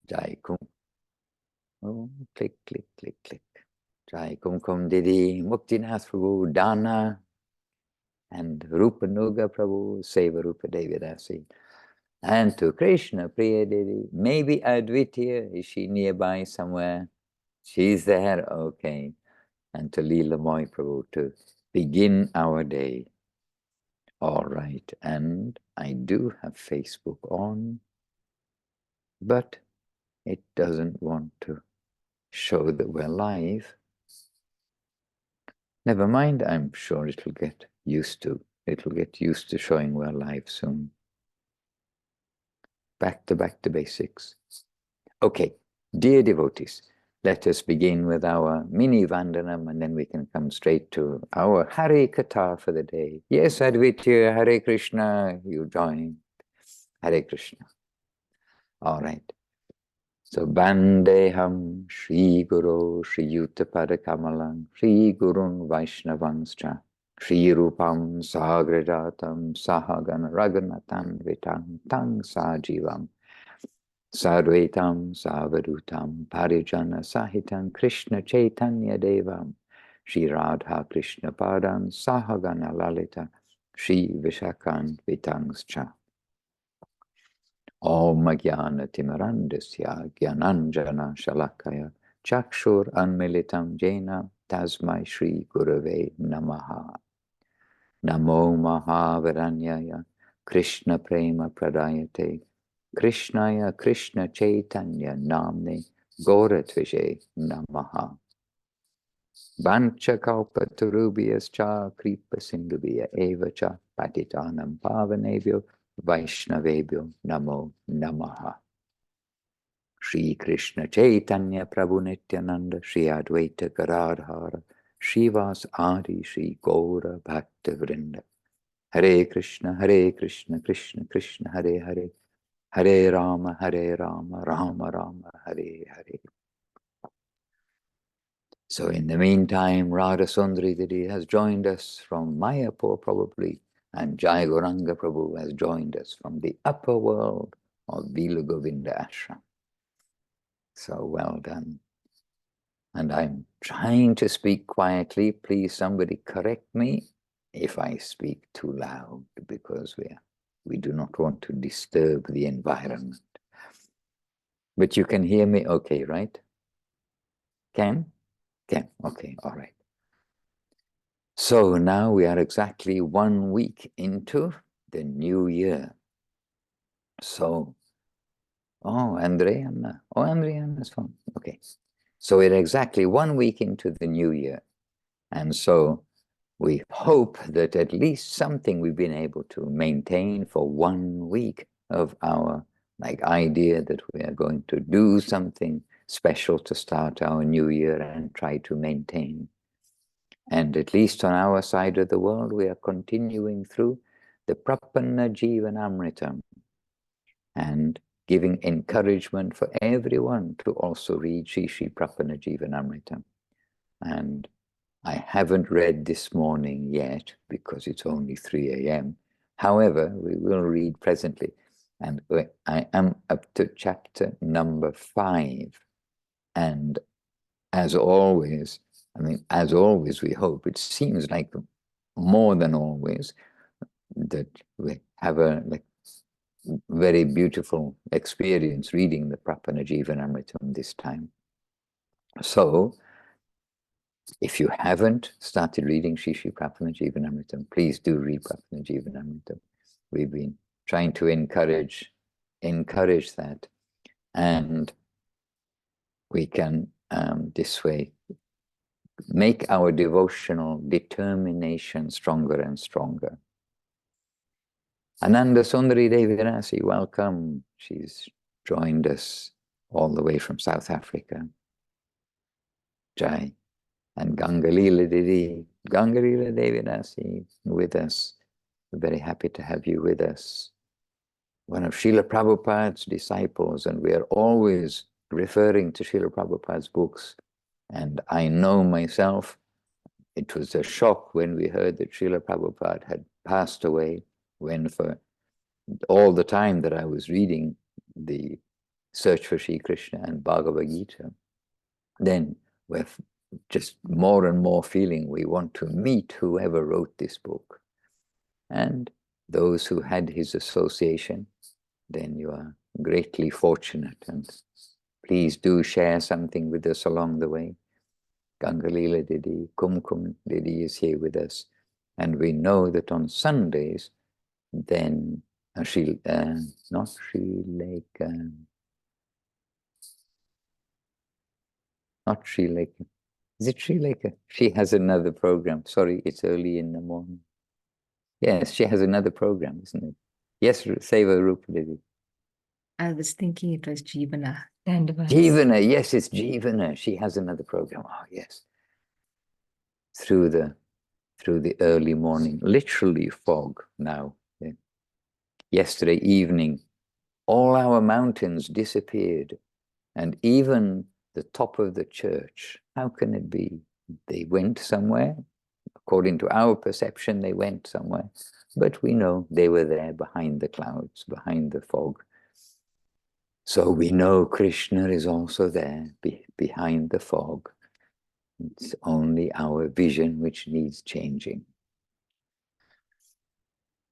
Jai Kum. Oh, click, click, click, click. Jai Kum Kum Didi, Muktinath Prabhu, Dana, and Rupa Nuga Prabhu, Seva Rupa Devidasi. And to Krishna Priya Didi, maybe Advitya, is she nearby somewhere? She's there, okay. And to Leela Moy Prabhu to begin our day. All right, and I do have Facebook on, but it doesn't want to show that we're live. Never mind, I'm sure it'll get used to showing we're live soon. Back to basics. Okay, dear devotees, let us begin with our mini Vandanam and then we can come straight to our Hare Katha for the day. Yes, Advitya, Hare Krishna, you join. Hare Krishna. All right. So Bandeham Shri Guru Shri Yuta Padakamalam Shri Gurun Vaishnavanscha Shri Rupam Sagrajatam Sahagana Raghunathan Vitam Tang Sajivam Sarvetam Savadutam Parijana Sahitam Krishna Chaitanya Devam Shri Radha Krishna Padam Sahagana Lalita Shri Vishakan Vitangscha Om Jnana Timarandasya Jnananjana Shalakaya Chakshur Anmilitam Jena Tasmai Shri Gurave Namaha Namo Mahavaranyaya Krishna Prema Pradayate Krishnaya Krishna Chaitanya Namne Goratvije Namaha Vancha Kalpatarubhyas Cha Kripa Sindhubhya Eva Cha Patitanam Pavanebhyo Vaishnavebhyo Namo Namaha. Shri Krishna Chaitanya Prabhu Nityananda Shri Advaita Gadadhara Shivas Adi Shri Gaura Bhakta Vrinda. Hare Krishna Krishna Krishna Hare Hare Hare Rama Rama Rama Hare Hare. So in the meantime, Radha Sundari Didi has joined us from Mayapur probably, and Jai Gauranga Prabhu has joined us from the upper world of Vila Govinda Ashram. So well done. And I'm trying to speak quietly. Please somebody correct me if I speak too loud, because we do not want to disturb the environment. But you can hear me okay, right? Can? Okay, all right. So now we are exactly 1 week into the new year. So, Andreana's phone. Okay. So we're exactly 1 week into the new year. And so we hope that at least something we've been able to maintain for 1 week of our idea that we are going to do something special to start our new year and try to maintain. And at least on our side of the world, we are continuing through the Prapanna Jivanamritam and giving encouragement for everyone to also read Shri Prapanna Jivanamritam. And I haven't read this morning yet because it's only 3 a.m. However, we will read presently. And I am up to chapter number 5. And as always, we hope, it seems like more than always, that we have a very beautiful experience reading the Prapanna Jivanamritam this time. So, if you haven't started reading Shri Prapanna Jivanamritam, please do read Prapanna Jivanamritam. We've been trying to encourage that, and we can this way make our devotional determination stronger and stronger. Ananda Sundari Devirasi, welcome. She's joined us all the way from South Africa. Jai. And Gangalila Devirasi with us. We're very happy to have you with us. One of Srila Prabhupada's disciples, and we are always referring to Srila Prabhupada's books. And I know myself, it was a shock when we heard that Srila Prabhupada had passed away, when for all the time that I was reading the Search for Sri Krishna and Bhagavad Gita, then we're just more and more feeling we want to meet whoever wrote this book. And those who had his association, then you are greatly fortunate. And please do share something with us along the way. Gangalila Didi, Kumkum Didi is here with us. And we know that on Sundays, then not Sri Lake, not Sri Lake. Is it Sri Lake? She has another program. Sorry, it's early in the morning. Yes, she has another program, isn't it? Yes, Seva Rupa Devi. I was thinking it was Jeevana. Jeevana, yes, it's Jeevana. She has another program. Oh, yes. Through the early morning, literally fog now. Yeah. Yesterday evening, all our mountains disappeared, and even the top of the church. How can it be? They went somewhere. According to our perception, they went somewhere. But we know they were there behind the clouds, behind the fog. So we know Krishna is also there behind the fog. It's only our vision which needs changing.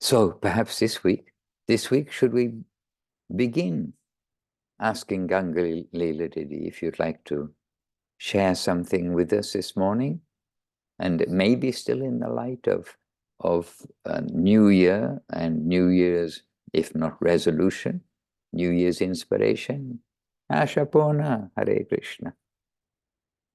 So perhaps this week should we begin asking Gangali Leela Didi if you'd like to share something with us this morning, and maybe still in the light of New Year and New Year's, if not resolution, New Year's inspiration. Ashapona, Hare Krishna.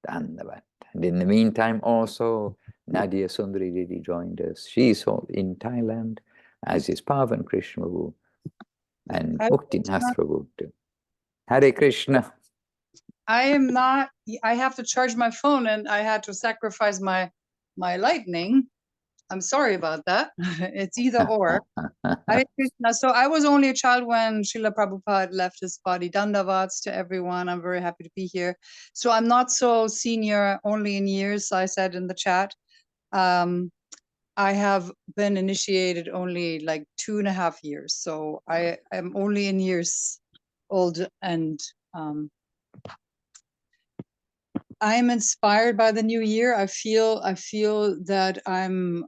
Dandavat. And in the meantime, also, Nadia Sundari Didi joined us. She's in Thailand, as is Pavan Krishna Prabhu and Muktinath Prabhu too. Hare Krishna. I have to charge my phone and I had to sacrifice my lightning. I'm sorry about that. It's either or. Hare Krishna. So I was only a child when Srila Prabhupada left his body. Dandavats to everyone. I'm very happy to be here. So I'm not so senior, only in years, I said in the chat. I have been initiated only like 2.5 years. So I am only in years old, and I'm inspired by the new year. I feel that I'm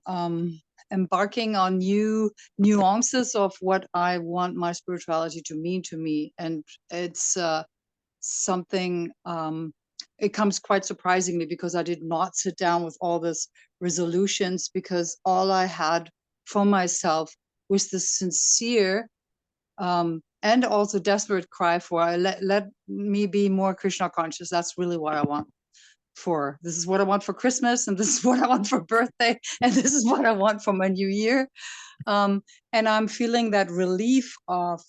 embarking on new nuances of what I want my spirituality to mean to me, and it's something. It comes quite surprisingly, because I did not sit down with all this resolutions, because all I had for myself was the sincere and also desperate cry for let me be more Krishna conscious. That's really what I want. This is what I want for Christmas, and this is what I want for birthday, and this is what I want for my new year. And I'm feeling that relief of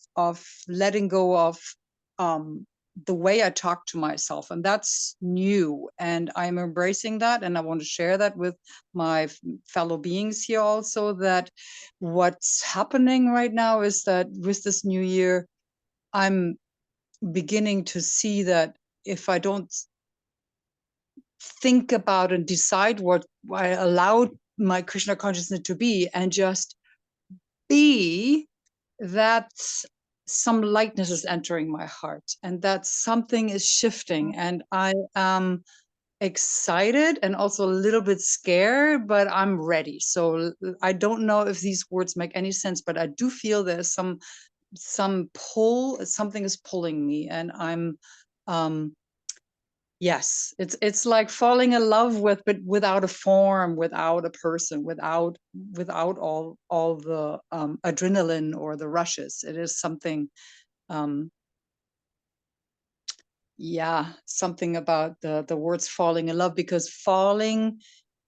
letting go of the way I talk to myself, and that's new, and I'm embracing that, and I want to share that with my fellow beings here also, that what's happening right now is that with this new year, I'm beginning to see that if I don't think about and decide what I allow my Krishna consciousness to be, and just be, that some lightness is entering my heart, and that something is shifting, and I am excited and also a little bit scared, but I'm ready. So I don't know if these words make any sense, but I do feel there's some pull, something is pulling me, and I'm yes, it's like falling in love with, but without a form, without a person, without all the adrenaline or the rushes. It is something, yeah, something about the words falling in love, because falling,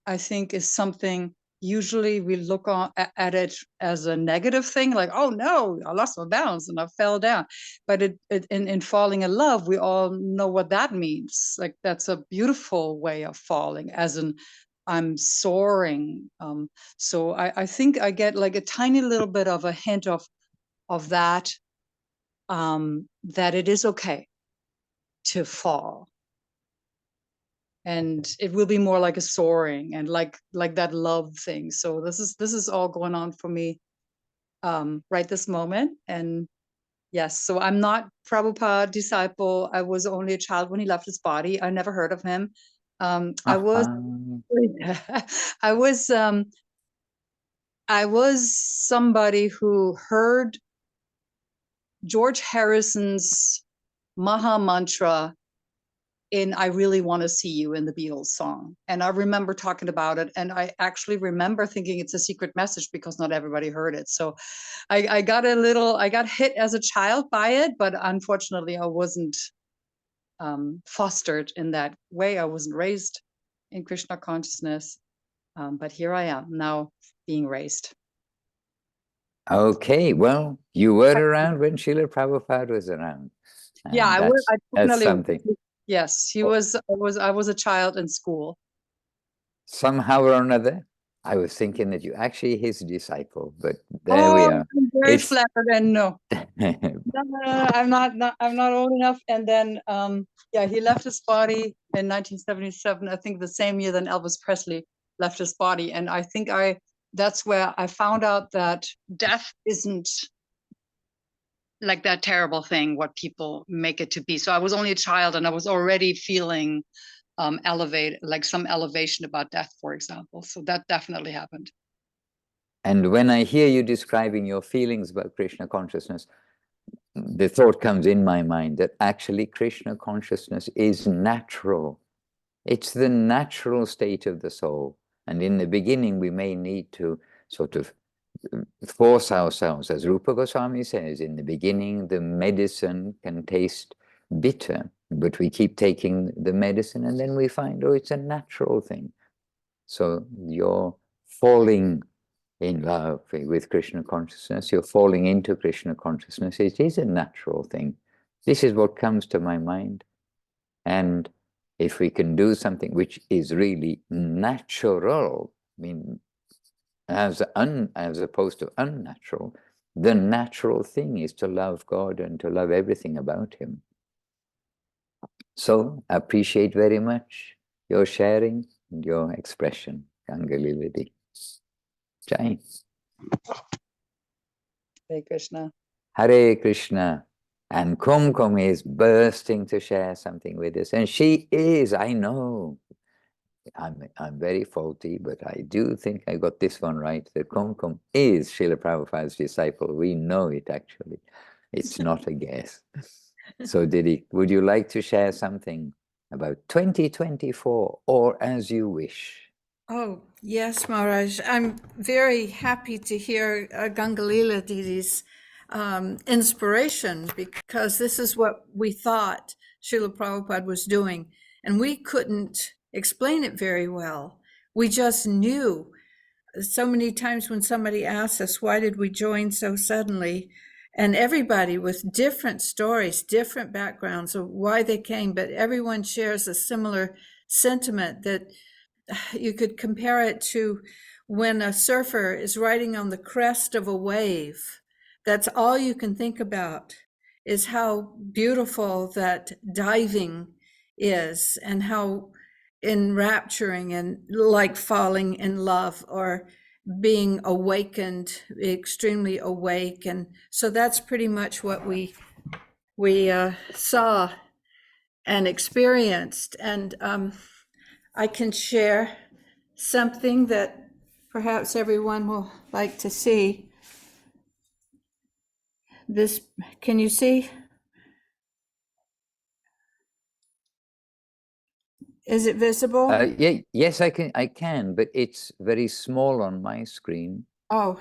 I think, is something usually we look at it as a negative thing, like, oh no, I lost my balance and I fell down. But in falling in love, we all know what that means. Like, that's a beautiful way of falling, as in I'm soaring. So I think I get like a tiny little bit of a hint of that, that it is okay to fall. And it will be more like a soaring, and like that love thing. So this is all going on for me right this moment, and Yes, so I'm not Prabhupada disciple. I was only a child when he left his body. I never heard of him. I was Uh-huh. I was somebody who heard George Harrison's Maha Mantra in I Really Want to See You in the Beatles song. And I remember talking about it. And I actually remember thinking it's a secret message because not everybody heard it. So I got hit as a child by it, but unfortunately I wasn't fostered in that way. I wasn't raised in Krishna consciousness. But here I am now being raised. Okay, well, you were around when Srila Prabhupada was around. Yeah, And I that's definitely something. yes, he Oh, was. I was a child in school. somehow or another, I was thinking that you actually his disciple, but there we Oh, are. I'm very It's flattered, and no. No, I'm not. I'm not old enough. And then, yeah, he left his body in 1977. I think the same year than Elvis Presley left his body. And I think that's where I found out that death isn't like that terrible thing what people make it to be. So I was only a child, and I was already feeling elevated, like some elevation about death, for example. So that definitely happened. And when I hear you describing your feelings about Krishna consciousness, the thought comes in my mind that actually Krishna consciousness is natural. It's the natural state of the soul. And in the beginning, we may need to sort of force ourselves, as Rupa Goswami says, in the beginning, the medicine can taste bitter, but we keep taking the medicine and then we find, oh, it's a natural thing. So you're falling in love with Krishna consciousness, you're falling into Krishna consciousness. It is a natural thing. This is what comes to my mind. And if we can do something which is really natural, I mean, as opposed to unnatural, the natural thing is to love God and to love everything about Him. So appreciate very much your sharing and your expression, Gangaliladi. Jai. Hare Krishna. Hare Krishna. And Kumkum is bursting to share something with us. And she is, I know, I'm very faulty, but I do think I got this one right, that Kumkum is Srila Prabhupada's disciple. We know it actually. It's not a guess. So Didi, would you like to share something about 2024 or as you wish? Oh, yes, Maharaj. I'm very happy to hear Gangalila Didi's inspiration, because this is what we thought Srila Prabhupada was doing. And we couldn't explain it very well. We just knew. So many times when somebody asks us, why did we join so suddenly? And everybody with different stories, different backgrounds of why they came, but everyone shares a similar sentiment that you could compare it to when a surfer is riding on the crest of a wave. That's all you can think about, is how beautiful that diving is and how enrapturing and like falling in love or being awakened, extremely awake. And so that's pretty much what we saw and experienced. And I can share something that perhaps everyone will like to see. This, can you see? Is it visible? Yeah, yes, I can, but it's very small on my screen. Oh,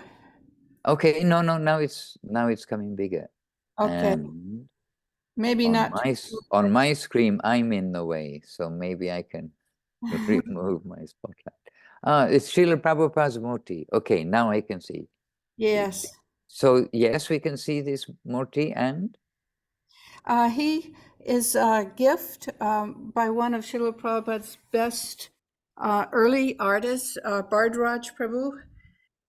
Okay, no, now it's coming bigger. okay. And Maybe not. on my screen, I'm in the way, so maybe I can remove my spotlight. It's Srila Prabhupada's Murti. Okay, now I can see. Yes. So yes, we can see this Murti, and He is a gift by one of Srila Prabhupada's best early artists, Bardraj Prabhu,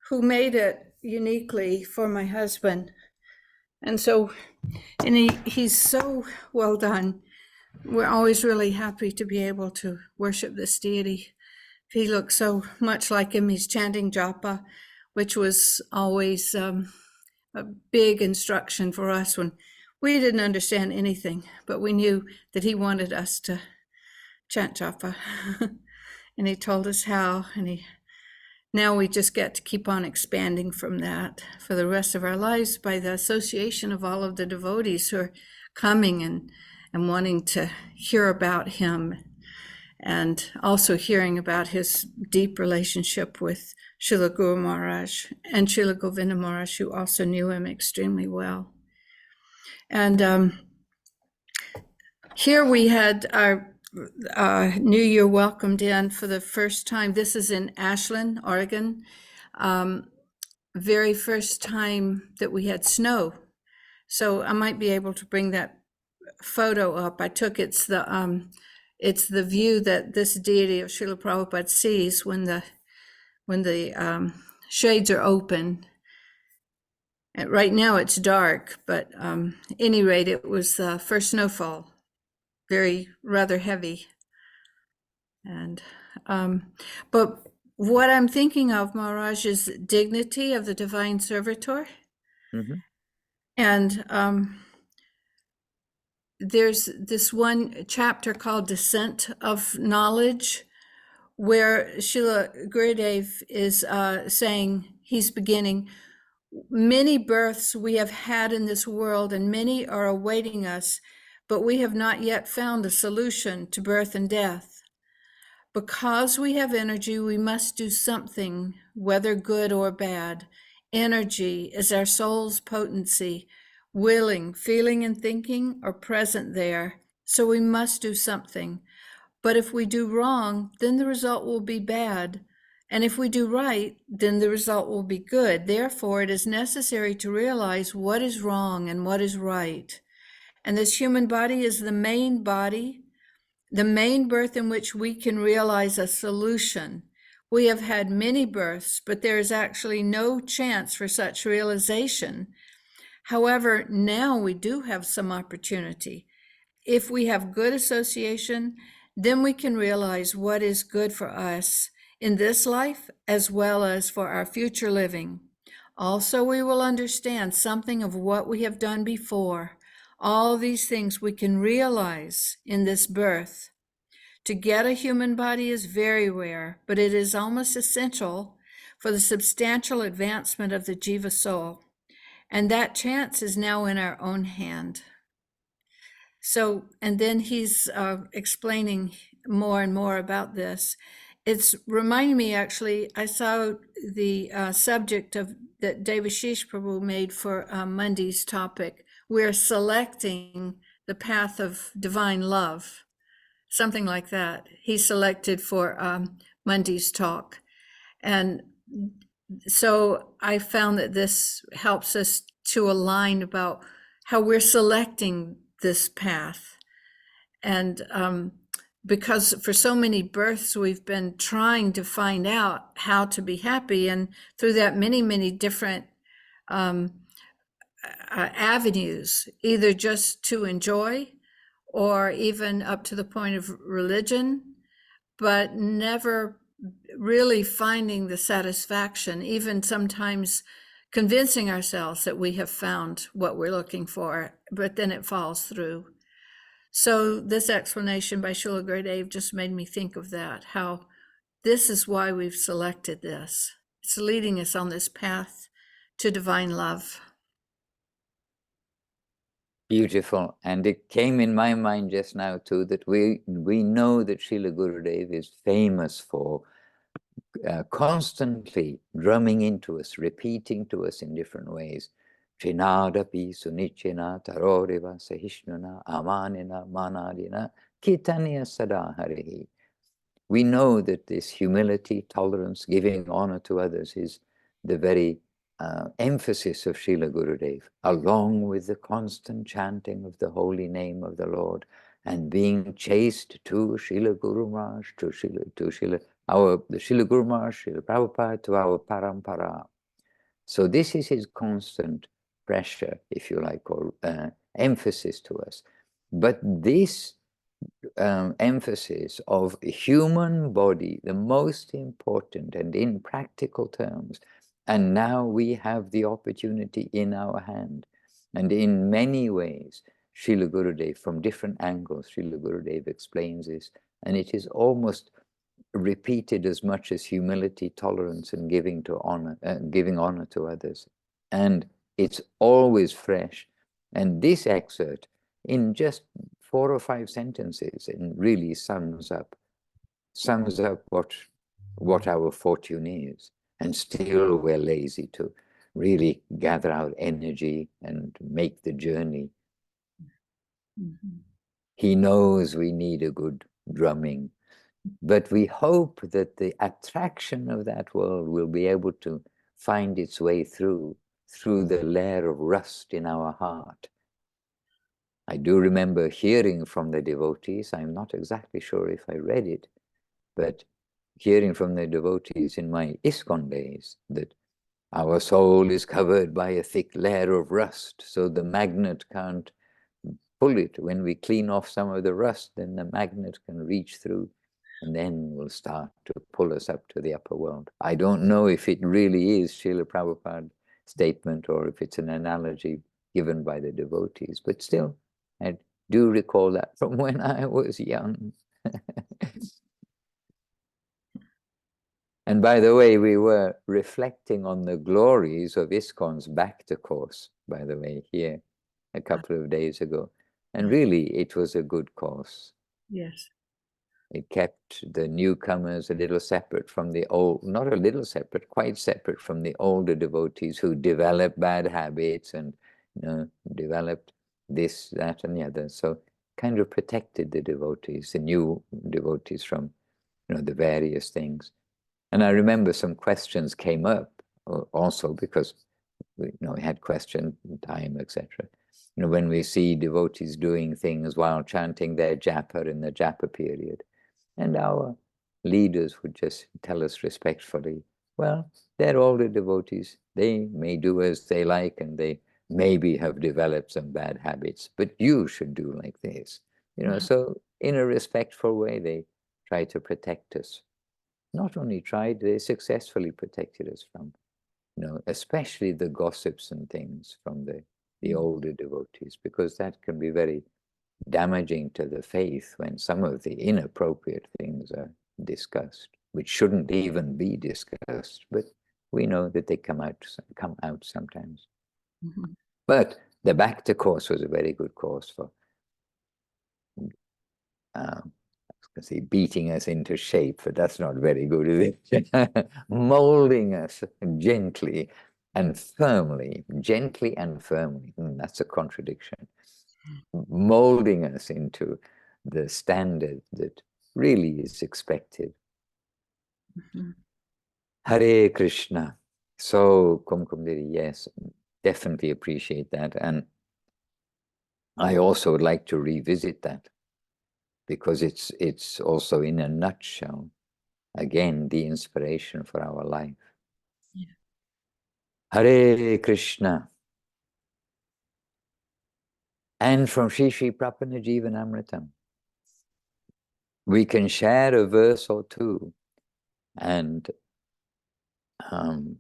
who made it uniquely for my husband. And so, and he's so well done. We're always really happy to be able to worship this deity. He looks so much like him. He's chanting japa, which was always a big instruction for us when we didn't understand anything, but we knew that he wanted us to chant japa. And he told us how, and now we just get to keep on expanding from that for the rest of our lives by the association of all of the devotees who are coming and wanting to hear about him, and also hearing about his deep relationship with Srila Guru Maharaj and Srila Govinda Maharaj, who also knew him extremely well. And here we had our New Year welcomed in for the first time. This is in Ashland, Oregon. Very first time that we had snow. So I might be able to bring that photo up. I took it's the view that this deity of Srila Prabhupada sees when the shades are open. And right now it's dark, but any rate, it was the first snowfall. Rather heavy. And but what I'm thinking of, Maharaj, is dignity of the divine servitor. Mm-hmm. And there's this one chapter called Descent of Knowledge, where Srila Gurudev is saying, he's beginning, many births we have had in this world and many are awaiting us, but we have not yet found a solution to birth and death. Because we have energy, we must do something, whether good or bad. Energy is our soul's potency, willing, feeling, and thinking are present there. So we must do something. But if we do wrong, then the result will be bad. And if we do right, then the result will be good. Therefore, it is necessary to realize what is wrong and what is right. And this human body is the main body, the main birth in which we can realize a solution. We have had many births, but there is actually no chance for such realization. However, now we do have some opportunity. If we have good association, then we can realize what is good for us in this life as well as for our future living. Also, we will understand something of what we have done before. All these things we can realize in this birth. To get a human body is very rare, but it is almost essential for the substantial advancement of the Jiva soul. And that chance is now in our own hand. So, and then he's explaining more and more about this. It's reminding me, actually, I saw the subject of that Devashish Prabhu made for Monday's topic. We're selecting the path of divine love, something like that. He selected for Monday's talk. And so I found that this helps us to align about how we're selecting this path. And because for so many births, we've been trying to find out how to be happy. And through that, many different avenues, either just to enjoy or even up to the point of religion, but never really finding the satisfaction, even sometimes convincing ourselves that we have found what we're looking for, but then it falls through. So this explanation by Srila Gurudev just made me think of that, how this is why we've selected this. It's leading us on this path to divine love. Beautiful. And it came in my mind just now too that we know that Srila Gurudev is famous for constantly drumming into us, repeating to us in different ways. Trinadapi sunichena taroreva sahishnuna amanina manadina kitanya sadaharihi. We know that this humility, tolerance, giving honor to others is the very emphasis of Srila Gurudev, along with the constant chanting of the holy name of the Lord and being chaste to Srila Guru Maharaj, to Srila Guru Maharaj, Srila Prabhupada, to our parampara. So this is his constant pressure, if you like, or emphasis to us. But this emphasis of human body, the most important, and in practical terms, And now we have the opportunity in our hand. And in many ways, Srila Gurudev, from different angles, Srila Gurudev explains this. And it is almost repeated as much as humility, tolerance, and giving honor to others. And it's always fresh. And this excerpt, in just 4 or 5 sentences, and really sums up what our fortune is. And still we're lazy to really gather our energy and make the journey. He knows we need a good drumming, but we hope that the attraction of that world will be able to find its way through the layer of rust in our heart. I do remember hearing from the devotees, I'm not exactly sure if I read it, but hearing from the devotees in my ISKCON days that our soul is covered by a thick layer of rust, so the magnet can't pull it. When we clean off some of the rust, then the magnet can reach through and then will start to pull us up to the upper world. I don't know if it really is Srila Prabhupada's statement or if it's an analogy given by the devotees, but still, I do recall that from when I was young. And by the way, we were reflecting on the glories of ISKCON's Bhakta course, by the way, here a couple of days ago. And really, it was a good course. Yes. It kept the newcomers a little separate from the old, not a little separate, quite separate from the older devotees who developed bad habits and developed this, that, and the other. So kind of protected the devotees, the new devotees from the various things. And I remember some questions came up also because we had question time, etc. When we see devotees doing things while chanting their japa in the japa period, and our leaders would just tell us respectfully, well, they're all the devotees. They may do as they like, and they maybe have developed some bad habits, but you should do like this. So in a respectful way, they try to protect us. Not only tried, they successfully protected us from, especially the gossips and things from the older devotees, because that can be very damaging to the faith when some of the inappropriate things are discussed, which shouldn't even be discussed, but we know that they come out sometimes. But the Bhakta course was a very good course for beating us into shape, but that's not very good, is it? Molding us gently and firmly, that's a contradiction. Molding us into the standard that really is expected. Hare Krishna. So, Kumkumdiri, yes, definitely appreciate that. And I also would like to revisit that, because it's also in a nutshell, again, the inspiration for our life. Yeah. Hare Krishna. And from Sri Sri Prapana Jivanamritam, we can share a verse or two, and I'll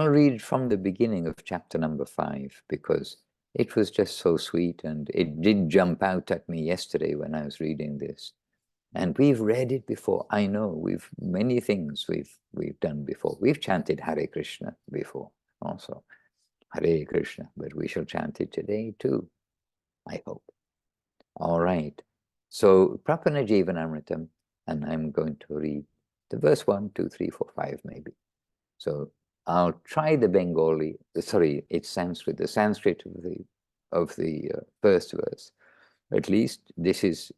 read from the beginning of chapter number 5, because it was just so sweet, and it did jump out at me yesterday when I was reading this. And we've read it before. I know many things we've done before. We've chanted Hare Krishna before also. Hare Krishna, but we shall chant it today too, I hope. All right. So Prapana Jivanamritam, and I'm going to read the verse 1, 2, 3, 4, 5 maybe. So I'll try the Bengali, it's Sanskrit, the Sanskrit of the first verse. At least this is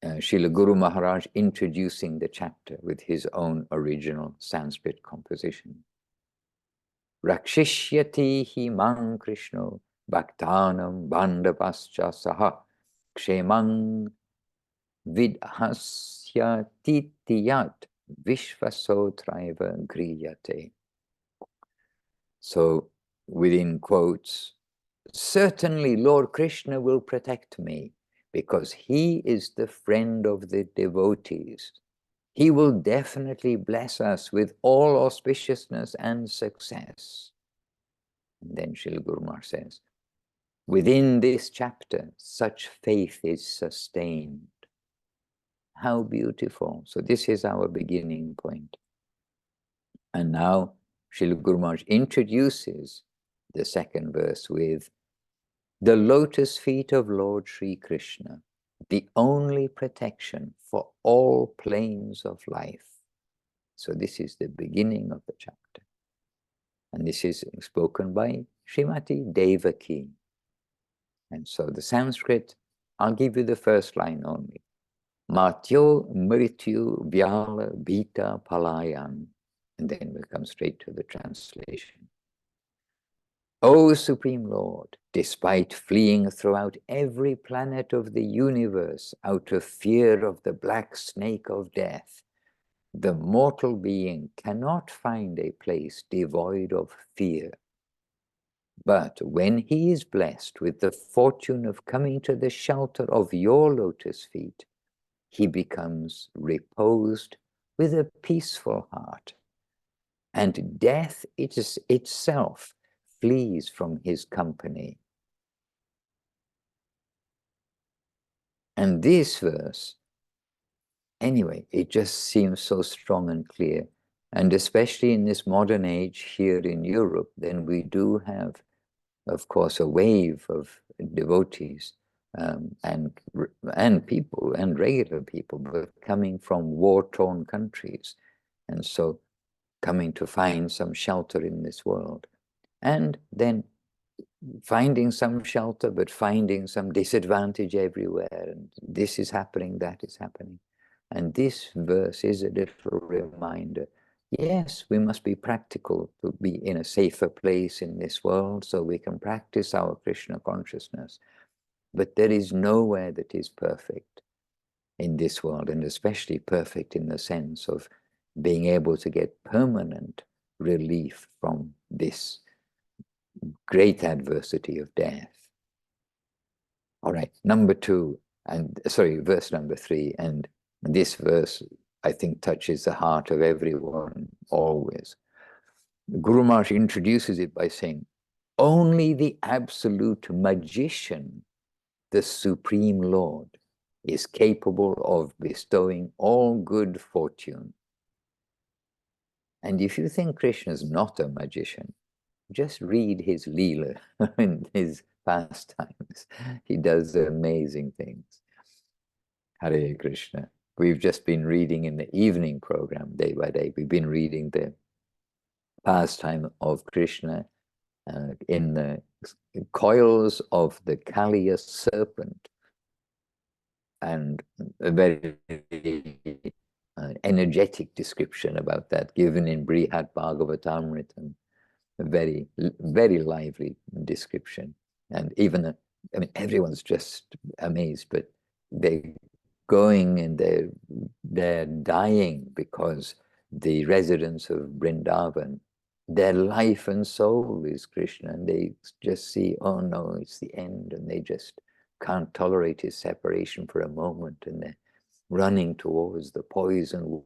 Srila Guru Maharaj introducing the chapter with his own original Sanskrit composition. Rakshishyati hi mang Krishno bhaktanam bandapascha saha kshemang vidhasya titiyat vishvasotraiva griyate. So, within quotes, certainly Lord Krishna will protect me, because he is the friend of the devotees. He will definitely bless us with all auspiciousness and success. And then Srila Guru Maharaj says, within this chapter, such faith is sustained. How beautiful. So this is our beginning point. And now Srila Guru Maharaj introduces the second verse with the lotus feet of Lord Sri Krishna, the only protection for all planes of life. So this is the beginning of the chapter. And this is spoken by Srimati Devaki. And so the Sanskrit, I'll give you the first line only. Matyo Mrityu Vyala Bhita Palayan. And then we come straight to the translation. O Supreme Lord, despite fleeing throughout every planet of the universe out of fear of the black snake of death, the mortal being cannot find a place devoid of fear. But when he is blessed with the fortune of coming to the shelter of your lotus feet, he becomes reposed with a peaceful heart, and death itself flees from his company. And this verse, anyway, it just seems so strong and clear. And especially in this modern age here in Europe, then we do have, of course, a wave of devotees and people, and regular people, but coming from war-torn countries. And so coming to find some shelter in this world. And then finding some shelter, but finding some disadvantage everywhere. And this is happening, that is happening. And this verse is a little reminder. Yes, we must be practical to be in a safer place in this world so we can practice our Krishna consciousness. But there is nowhere that is perfect in this world, and especially perfect in the sense of being able to get permanent relief from this great adversity of death. All right, verse number 3, and this verse, I think, touches the heart of everyone always. Guru Maharaj introduces it by saying, only the absolute magician, the Supreme Lord, is capable of bestowing all good fortune. And if you think Krishna is not a magician, just read his Leela and his pastimes. He does amazing things. Hare Krishna. We've just been reading in the evening program, day by day, we've been reading the pastime of Krishna in the coils of the Kaliya serpent. And a very energetic description about that given in Brihad Bhagavatamritam. A very, very lively description. And even, I mean, everyone's just amazed, but they're going and they're dying because the residents of Vrindavan, their life and soul is Krishna, and they just see, oh no, it's the end, and they just can't tolerate his separation for a moment, and they're running towards the poison.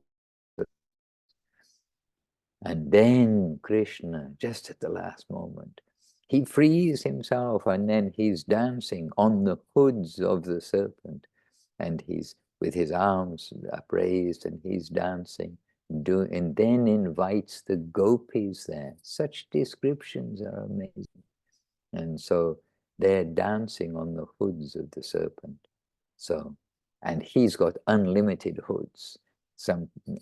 And then Krishna, just at the last moment, he frees himself, and then he's dancing on the hoods of the serpent, and he's with his arms upraised, and he's dancing, and then invites the gopis there. Such descriptions are amazing. And so they're dancing on the hoods of the serpent. So, and he's got unlimited hoods.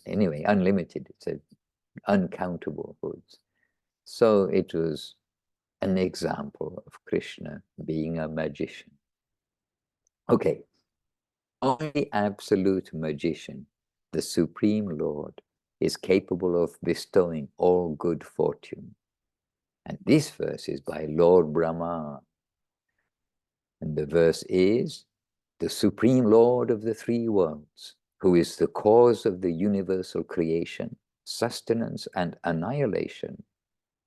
Anyway, unlimited, it's a uncountable hoods. So it was an example of Krishna being a magician. Okay, only absolute magician, the Supreme Lord, is capable of bestowing all good fortune. And this verse is by Lord Brahma. And the verse is, the Supreme Lord of the three worlds, who is the cause of the universal creation, sustenance and annihilation,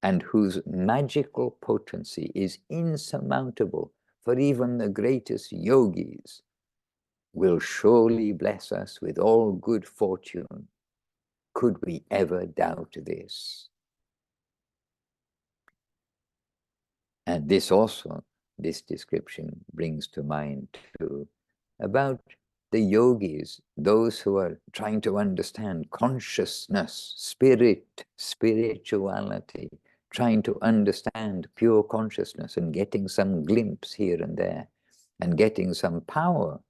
and whose magical potency is insurmountable for even the greatest yogis, will surely bless us with all good fortune. Could we ever doubt this? And this also, this description brings to mind too about the yogis, those who are trying to understand consciousness, spirit, spirituality, trying to understand pure consciousness and getting some glimpse here and there and getting some power.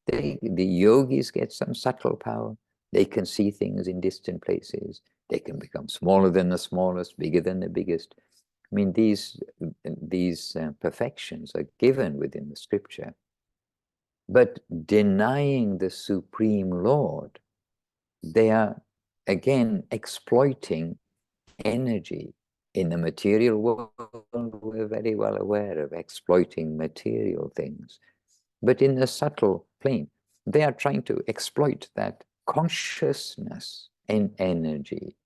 The yogis get some subtle power. They can see things in distant places. They can become smaller than the smallest, bigger than the biggest. I mean, these perfections are given within the scripture. But denying the Supreme Lord, they are again exploiting energy. In the material world, we're very well aware of exploiting material things. But in the subtle plane, they are trying to exploit that consciousness and energy,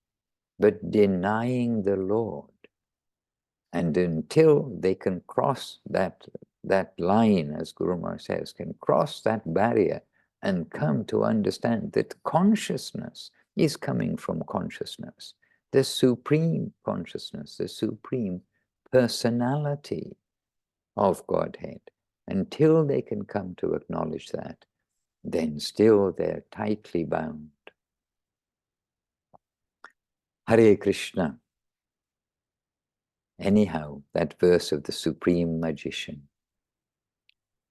but denying the Lord. And until they can cross that line, as Guru Maharaj says, can cross that barrier and come to understand that consciousness is coming from consciousness, the supreme consciousness, the supreme personality of Godhead. Until they can come to acknowledge that, then still they're tightly bound. Hare Krishna. Anyhow, that verse of the supreme magician,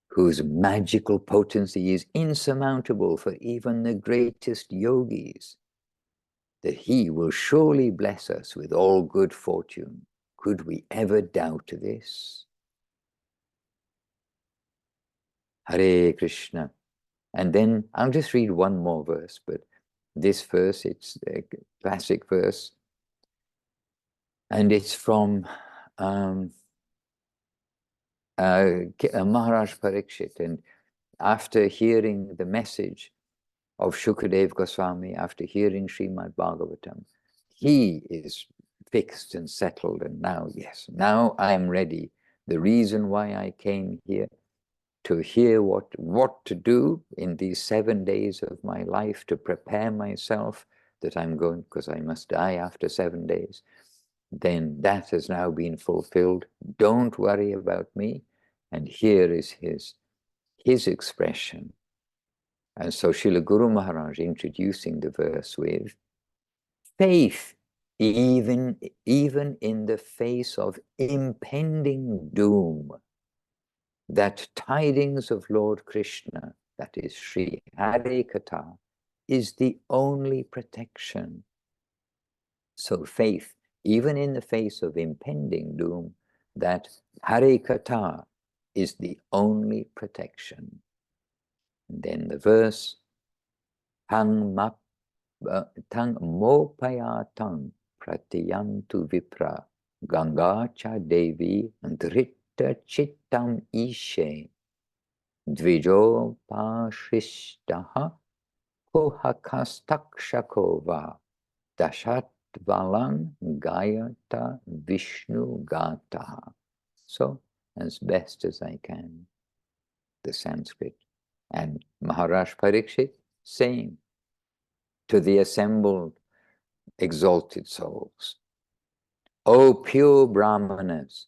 whose magical potency is insurmountable for even the greatest yogis, that he will surely bless us with all good fortune. Could we ever doubt this? Hare Krishna. And then I'll just read one more verse, but this verse, it's a classic verse, and it's from Maharaj Parikshit. And after hearing the message of Shukadev Goswami, after hearing Srimad Bhagavatam, he is fixed and settled, and now, yes, now I'm ready. The reason why I came here, to hear what to do in these 7 days of my life to prepare myself that I'm going, because I must die after 7 days, then that has now been fulfilled. Don't worry about me. And here is his expression. And so Srila Guru Maharaj introducing the verse with faith, even in the face of impending doom, that tidings of Lord Krishna, that is Sri Hare Katha, is the only protection. So faith, even in the face of impending doom, that Hare Katha is the only protection. And then the verse, tang mopayatang pratiyantu vipra ganga cha devi dhritta chittam ishe dvijo pashishtaha kuhakastakshakova dashatvalang gayata vishnu gataha. So, as best as I can, the Sanskrit. And Maharaj Parikshit saying to the assembled exalted souls, O pure Brahmanas,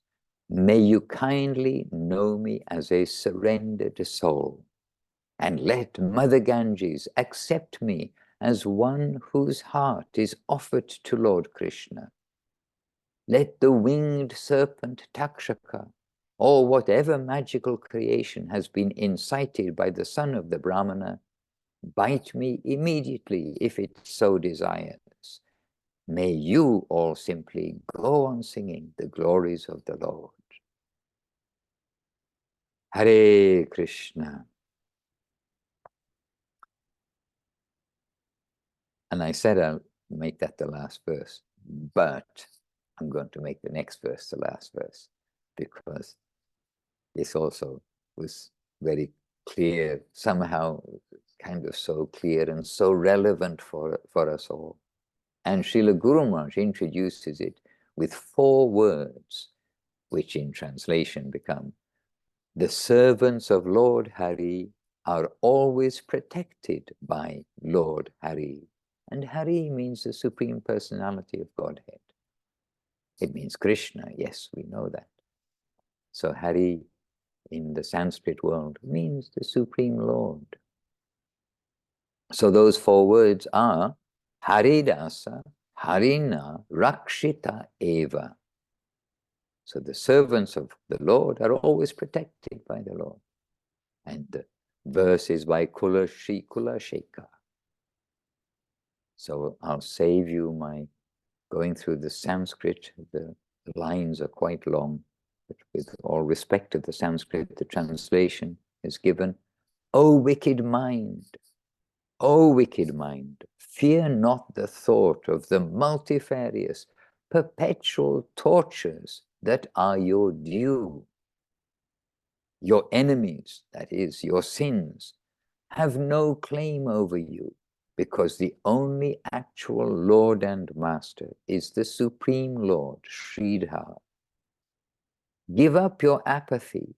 may you kindly know me as a surrendered soul, and let Mother Ganges accept me as one whose heart is offered to Lord Krishna. Let the winged serpent Takshaka, or whatever magical creation has been incited by the son of the Brahmana, bite me immediately if it so desires. May you all simply go on singing the glories of the Lord. Hare Krishna. And I said I'll make that the last verse, but I'm going to make the next verse the last verse, because this also was very clear, somehow kind of so clear and so relevant for us all. And Srila Guru Maharaj introduces it with 4 words, which in translation become, the servants of Lord Hari are always protected by Lord Hari. And Hari means the Supreme Personality of Godhead. It means Krishna, yes, we know that. So Hari in the Sanskrit world means the Supreme Lord. So those four words are Haridasa, Harina, Rakshita Eva. So the servants of the Lord are always protected by the Lord. And the verse is by Kula Shekha. So I'll save you my going through the Sanskrit. The lines are quite long, but with all respect to the Sanskrit, the translation is given, O wicked mind, O wicked mind, fear not the thought of the multifarious, perpetual tortures that are your due. Your enemies, that is, your sins, have no claim over you, because the only actual Lord and Master is the Supreme Lord, Sridhar. Give up your apathy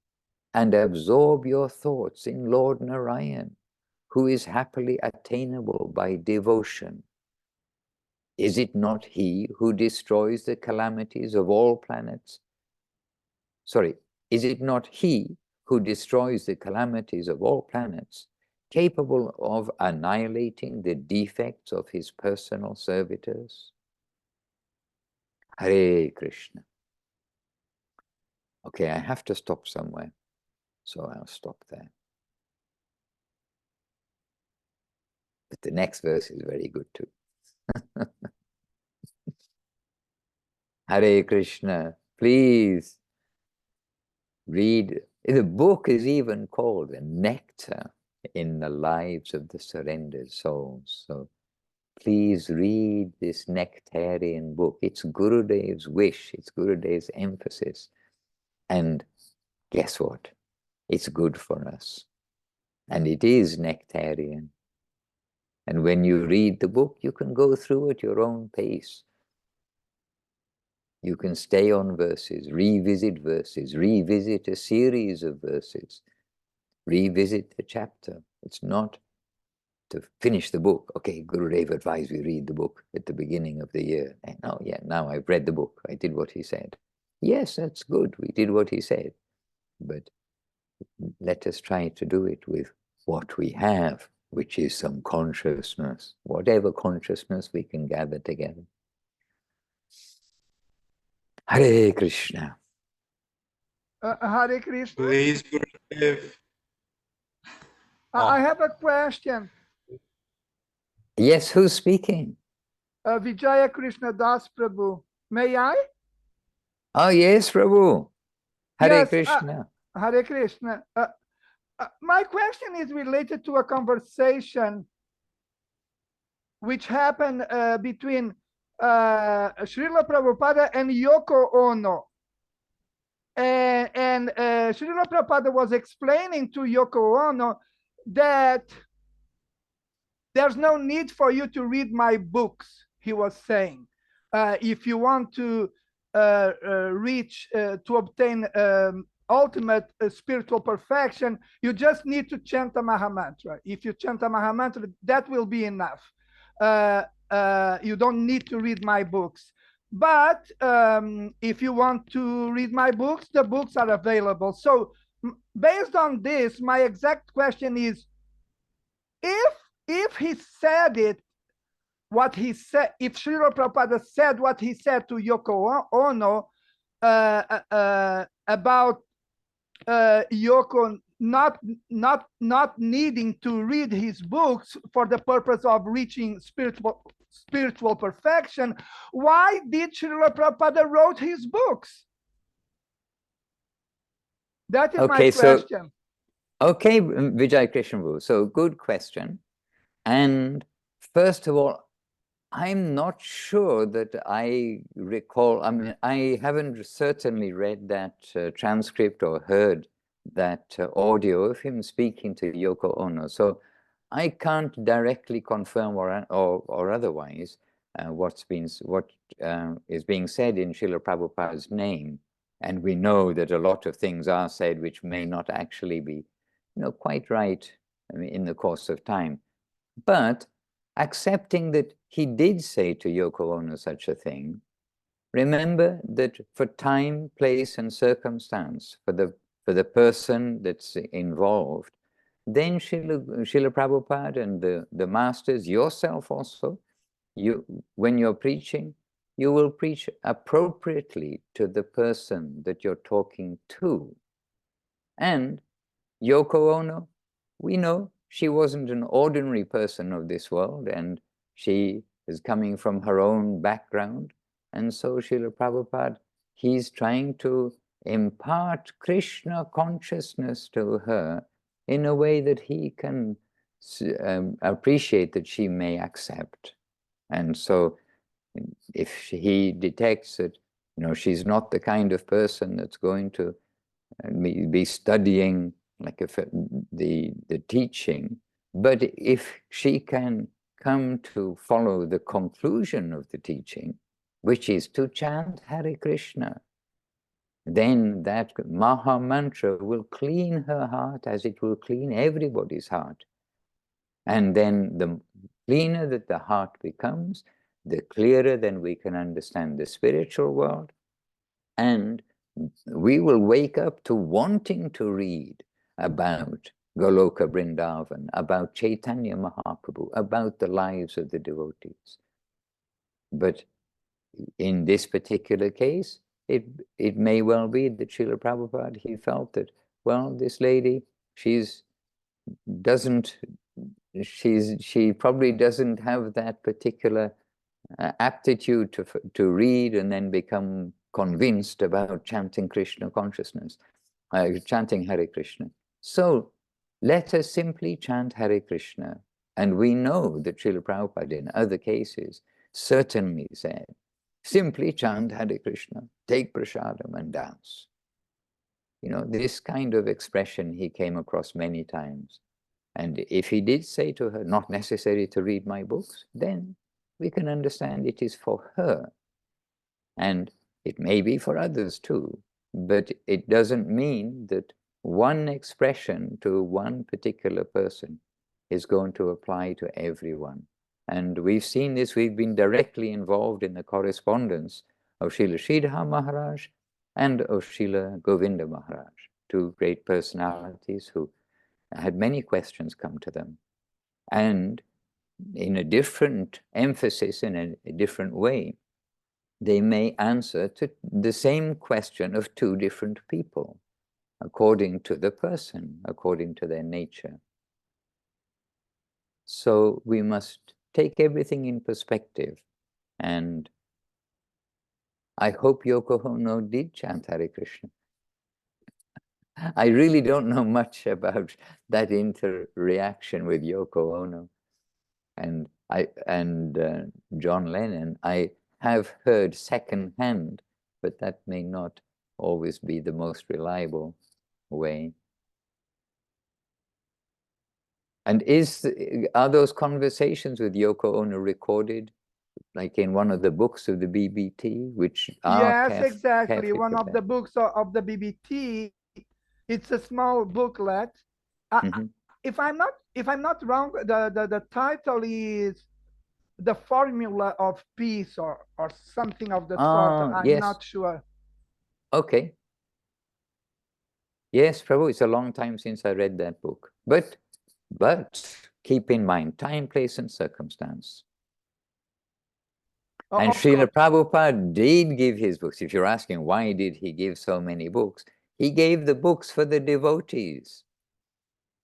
and absorb your thoughts in Lord Narayan, who is happily attainable by devotion. Is it not he who destroys the calamities of all planets? Sorry, is it not he who destroys the calamities of all planets, capable of annihilating the defects of his personal servitors? Hare Krishna. Okay, I have to stop somewhere, so I'll stop there. But the next verse is very good too. Hare Krishna, please read. The book is even called a nectar in the lives of the surrendered souls. So please read this nectarian book. It's Gurudev's wish, it's Gurudev's emphasis. And guess what? It's good for us. And it is nectarian. And when you read the book, you can go through at your own pace. You can stay on verses, revisit a series of verses, revisit the chapter. It's not to finish the book. Okay, Gurudev advised we read the book at the beginning of the year. And oh yeah, now I've read the book. I did what he said. Yes, that's good. We did what he said. But let us try to do it with what we have, which is some consciousness, whatever consciousness we can gather together. Hare Krishna. Hare Krishna. Please, Gurudev. I have a question. Yes, who's speaking? Vijaya Krishna Das Prabhu. May I? Oh, yes, Prabhu. Hare Yes, Krishna. Hare Krishna. My question is related to a conversation which happened between Srila Prabhupada and Yoko Ono. And Srila Prabhupada was explaining to Yoko Ono that there's no need for you to read my books, he was saying. If you want to to obtain ultimate spiritual perfection, you just need to chant a Mahamantra. If you chant a Mahamantra, that will be enough. You don't need to read my books. But if you want to read my books, the books are available. So based on this, my exact question is, if he said it, what he said, if Srila Prabhupada said what he said to Yoko Ono about Yoko not needing to read his books for the purpose of reaching spiritual perfection, why did Srila Prabhupada wrote his books? That is my question. Okay, Vijay Krishna, so good question. And first of all, I'm not sure that I recall, I mean, I haven't certainly read that transcript or heard that audio of him speaking to Yoko Ono. So I can't directly confirm or otherwise what is being said in Srila Prabhupada's name. And we know that a lot of things are said which may not actually be quite right in the course of time. But accepting that he did say to Yoko Ono such a thing, remember that for time, place, and circumstance, for the person that's involved, then Srila Prabhupada and the masters, yourself also, when you're preaching, you will preach appropriately to the person that you're talking to. And Yoko Ono, we know she wasn't an ordinary person of this world, and she is coming from her own background. And so Srila Prabhupada, he's trying to impart Krishna consciousness to her in a way that he can appreciate, that she may accept. And so if he detects that, she's not the kind of person that's going to be studying like the teaching, but if she can come to follow the conclusion of the teaching, which is to chant Hare Krishna, then that Maha Mantra will clean her heart as it will clean everybody's heart. And then the cleaner that the heart becomes, the clearer then we can understand the spiritual world, and we will wake up to wanting to read about Goloka Vrindavan, about Chaitanya Mahaprabhu, about the lives of the devotees. But in this particular case, it may well be that Srila Prabhupada, he felt that, well, this lady, she probably doesn't have that particular aptitude to read and then become convinced about chanting Krishna consciousness, chanting Hare Krishna. So let us simply chant Hare Krishna. And we know that Srila Prabhupada in other cases certainly said, simply chant Hare Krishna, take prasadam and dance. This kind of expression he came across many times. And if he did say to her, not necessary to read my books, then we can understand it is for her. And it may be for others too, but it doesn't mean that one expression to one particular person is going to apply to everyone. And we've seen this, we've been directly involved in the correspondence of Srila Sridhar Maharaj and of Srila Govinda Maharaj, two great personalities who had many questions come to them. And in a different emphasis, in a different way, they may answer to the same question of two different people, according to the person, according to their nature. So we must take everything in perspective. And I hope Yoko Ono did chant Hare Krishna. I really don't know much about that interaction with Yoko Ono and John Lennon. I have heard secondhand, but that may not always be the most reliable way. And are those conversations with Yoko Ono recorded, like in one of the books of the BBT, which are Yes, exactly. carefully One of the books of the BBT. It's a small booklet. If I'm not wrong, the title is "The Formula of Peace" or something of the sort. I'm yes. not sure. Okay. Yes, Prabhu, it's a long time since I read that book. But keep in mind time, place, and circumstance. And Srila Prabhupada did give his books. If you're asking why did he give so many books, he gave the books for the devotees.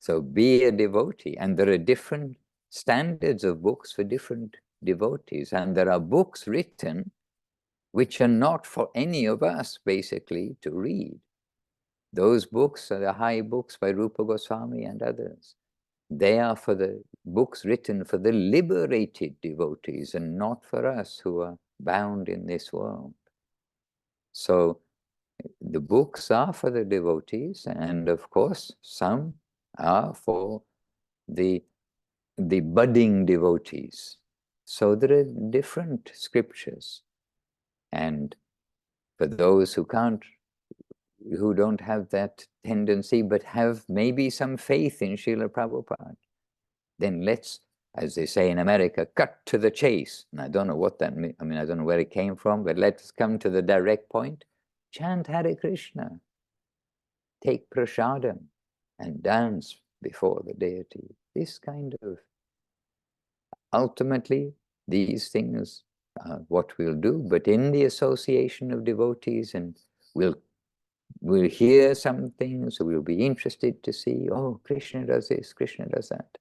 So be a devotee. And there are different standards of books for different devotees. And there are books written which are not for any of us, basically, to read. Those books are the high books by Rupa Goswami and others. They are for the books written for the liberated devotees and not for us who are bound in this world. So the books are for the devotees, and of course some are for the budding devotees. So there are different scriptures, and for those who can't who don't have that tendency, but have maybe some faith in Srila Prabhupada, then let's, as they say in America, cut to the chase. And I don't know what that means. I mean, I don't know where it came from, but let's come to the direct point. Chant Hare Krishna. Take prasadam and dance before the deity. This kind of, ultimately, these things are what we'll do, but in the association of devotees, and we'll hear some things, we'll be interested to see, oh, Krishna does this, Krishna does that.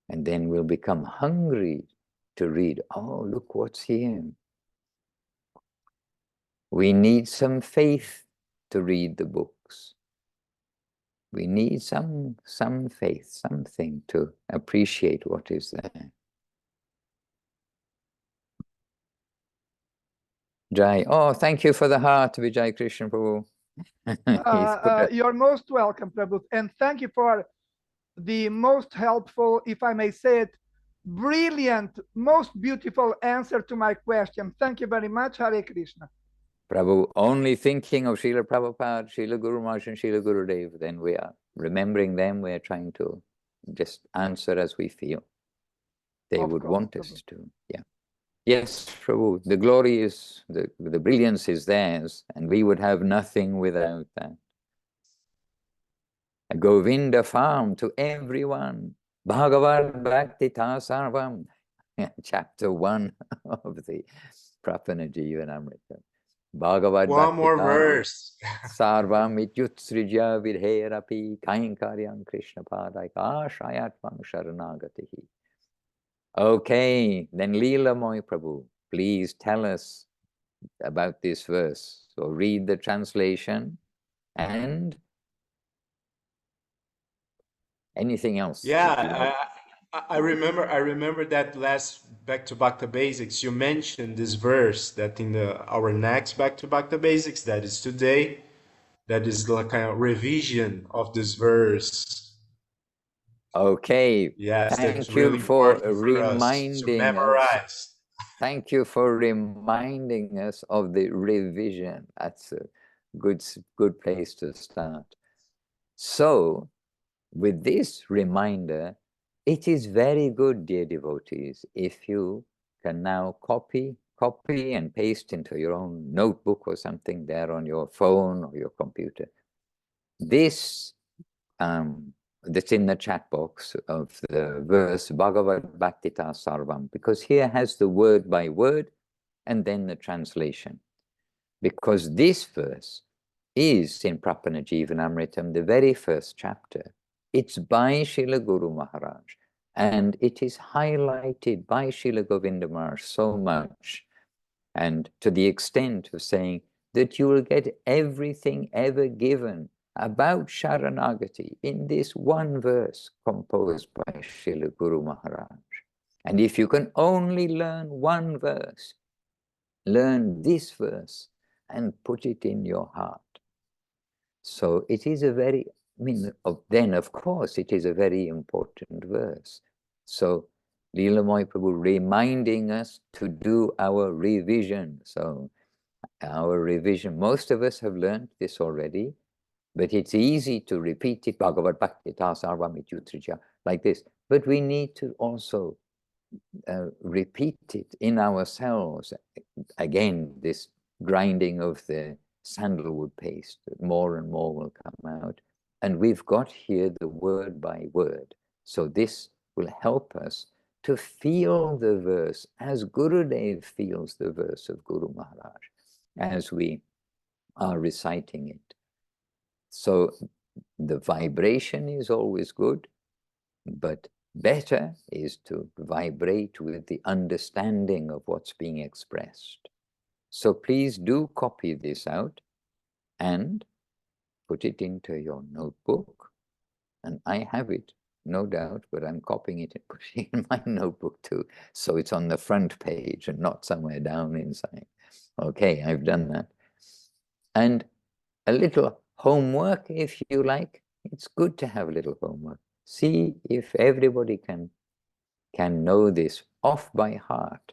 And then we'll become hungry to read, oh, look what's here. We need some faith to read the books. We need some faith, something to appreciate what is there. Jai, oh, thank you for the heart, Vijay Krishna Prabhu. You're most welcome, Prabhu. And thank you for the most helpful, if I may say it, brilliant, most beautiful answer to my question. Thank you very much. Hare Krishna. Prabhu, only thinking of Srila Prabhupada, Srila Guru Maharaj and Srila Gurudev, then we are remembering them, we are trying to just answer as we feel. They Of would course, want Prabhu. us to, yeah. Yes, Prabhu, the glory is, the brilliance is theirs, and we would have nothing without that. A Govinda farm to everyone. Bhagavad Bhakti Sarvam. Chapter 1 of the Prapana Jivanamrita. Bhagavad One more verse. Sarvam ityutsrija vidherapi kainkaryam Krishna padaika shayatvam sharanagatihi. Okay, then Leela Moy Prabhu, please tell us about this verse. So read the translation and anything else. Yeah, I remember that last Back to Bhakti Basics, you mentioned this verse that in our next Back to Bhakti Basics, that is today, that is like a revision of this verse. Okay. Yes, that's Thank you really for important for us to reminding us. memorize. Thank you for reminding us of the revision. That's a good place to start. So, with this reminder, it is very good, dear devotees, if you can now copy and paste into your own notebook or something there on your phone or your computer. This that's in the chat box of the verse Bhagavad Bhaktita Sarvam, because here has the word by word and then the translation. Because this verse is in Prapana Jivanamritam, the very first chapter. It's by Srila Guru Maharaj, and it is highlighted by Srila Govinda Maharaj so much, and to the extent of saying that you will get everything ever given about Sharanagati in this one verse composed by Srila Guru Maharaj. And if you can only learn one verse, learn this verse and put it in your heart. So it is a very, then of course it is a very important verse. So Leela Prabhu reminding us to do our revision. So our revision, most of us have learned this already, but it's easy to repeat it, Bhagavad Bhaktita Sarvam Ityutrija, like this. But we need to also repeat it in ourselves. Again, this grinding of the sandalwood paste, more and more will come out. And we've got here the word by word. So this will help us to feel the verse as Gurudev feels the verse of Guru Maharaj, as we are reciting it. So the vibration is always good, but better is to vibrate with the understanding of what's being expressed. So please do copy this out and put it into your notebook. And I have it, no doubt, but I'm copying it and putting it in my notebook too. So it's on the front page and not somewhere down inside. Okay, I've done that. And a little homework, if you like. It's good to have a little homework. See if everybody can know this off by heart.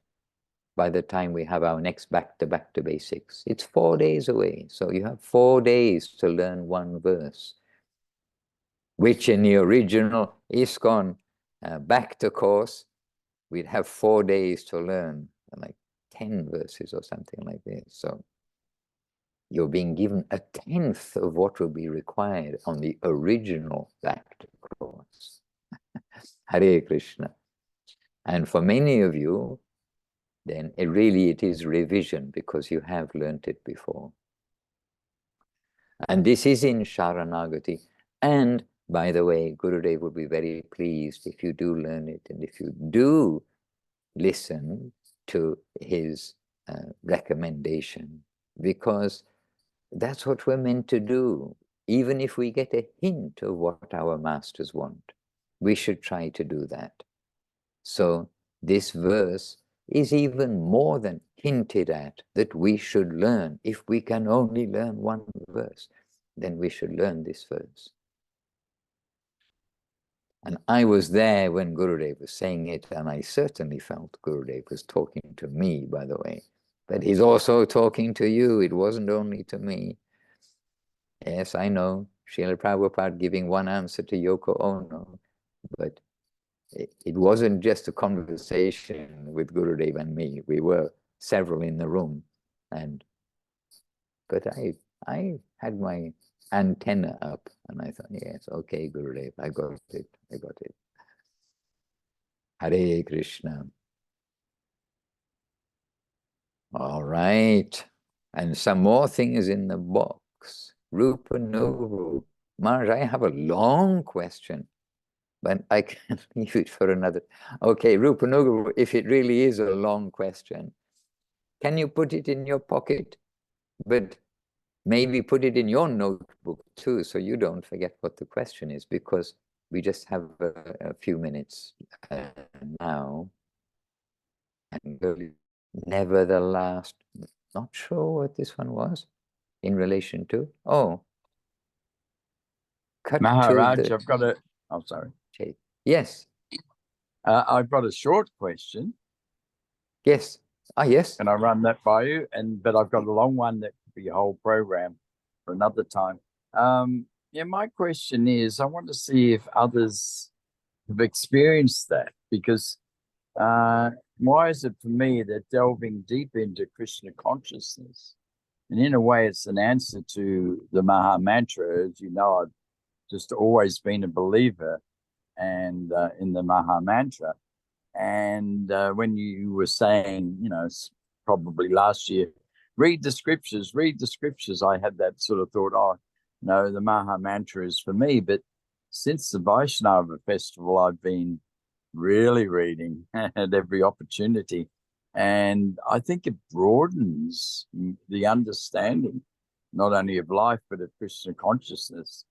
by the time we have our next back to basics. It's 4 days away. So you have 4 days to learn one verse, which in the original ISKCON back to course, we'd have 4 days to learn like 10 verses or something like this. So you're being given a tenth of what will be required on the original back to course. Hare Krishna. And for many of you, then it is revision because you have learnt it before. And this is in Sharanagati. And by the way, Gurudev will be very pleased if you do learn it and if you do listen to his recommendation, because that's what we're meant to do. Even if we get a hint of what our masters want, we should try to do that. So this verse is even more than hinted at that we should learn. If we can only learn one verse, then we should learn this verse. And I was there when Gurudev was saying it, and I certainly felt Gurudev was talking to me, by the way. But he's also talking to you. It wasn't only to me. Yes, I know, Srila Prabhupada giving one answer to Yoko Ono, but it wasn't just a conversation with Gurudev and me. We were several in the room, but I had my antenna up, and I thought, yes, okay, Gurudev, I got it. Hare Krishna. All right, and some more things in the box. Rupa Nuru. Maharaj, I have a long question, but I can leave it for another. Okay, Rupa Nuru, if it really is a long question, can you put it in your pocket? But maybe put it in your notebook too, so you don't forget what the question is, because we just have a few minutes now. And never the last, not sure what this one was in relation to. Oh, cut Maharaj, to the... I've got a, I'm sorry. Okay. Yes. I've got a short question. Yes. Ah, yes. Can I run that by you? But I've got a long one that could be a whole program for another time. Yeah, my question is, I want to see if others have experienced that, because why is it for me that delving deep into Krishna consciousness, and in a way it's an answer to the Maha Mantra. As you know, I've just always been a believer and in the Maha Mantra. And when you were saying, you know, probably last year, read the scriptures, I had that sort of thought, oh, no, the Maha Mantra is for me. But since the Vaishnava festival, I've been really reading at every opportunity. And I think it broadens the understanding, not only of life, but of Krishna consciousness.